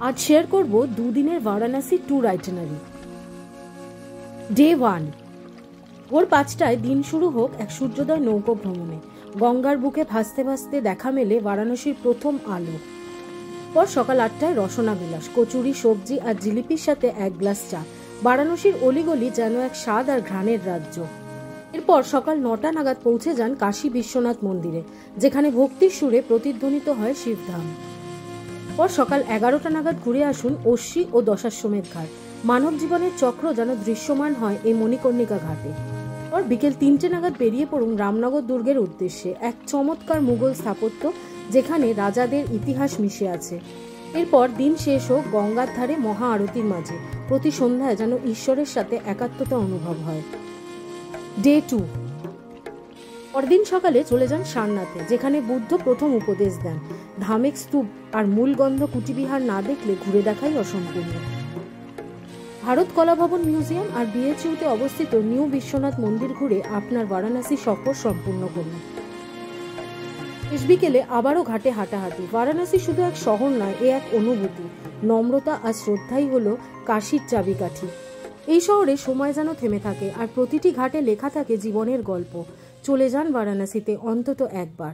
आज शेयर करब दुदिनेर Varanasi tour आइटिनारी। Day 1 भोर 5टाয় दिन शुरू होक एक सूर्योदय नौको भ्रमणे। गंगार बुके भासते भासते देखा मेले वाराणसीर प्रथम आलो। पर सकाल 8टाয় रसना বিলাস, कचुरी, सब्जी और जिलिपिर साथे एक ग्लास चा। वाराणसीर अलिगली जेन एक स्वाद और घ्राणेर राज्य। एरपर सकाल 9टा नागाद पौঁছে যান काशी विश्वनाथ मंदिरे, जेखाने भक्तिर सुरे प्रतिध्वनित हय शिवधाम। पर सकाल 11टा नागाद घुरे आसुन अश्वी और दशाश्वमेध घाट। मानव जीवनेर चक्र जेन दृश्यमान हय एई मणिकर्णिका घाटे। और बिकेल 3টে नागाद बेरिये पड़ुन रामनगर दुर्गेर उद्देश्ये, एक चमत्कार मुगल स्थापत्य जेखाने राजादेर इतिहास मिशे आछे। एरपर दिन शेष होक गंगार धारे महा आरतिर माझे। प्रति सन्ध्याय जेन ईश्वरेर साथे एकात्मता अनुभव हय। डे 2 परदिन सकाले चले जान सारनाथे, जेखाने बुद्ध प्रथम उपदेश देन। धामेक स्तूप और मूलगंध कुटिबिहार ना देखले घुरे देखाई असम्पूर्ण। भारत कला भवन म्यूजियम और बीएचइউতে अवस्थित নিউ विश्वनाथ मंदिर घुरे आपनार वाराणसी सफर सम्पूर्ण करुन। শেষ বিকেলে আবারও ঘাটে হাঁটাহাঁটি। वाराणसी शुधु एक शहर नय, ए एक अनुभूति। নম্রতা और श्रद्धाई हलो काशीर चाबिकाठी। এই শহরে সময় যেন থেমে থাকে আর প্রতিটি ঘাটে লেখা থাকে জীবনের গল্প। চলে যান বারাণসীতে অন্তত একবার।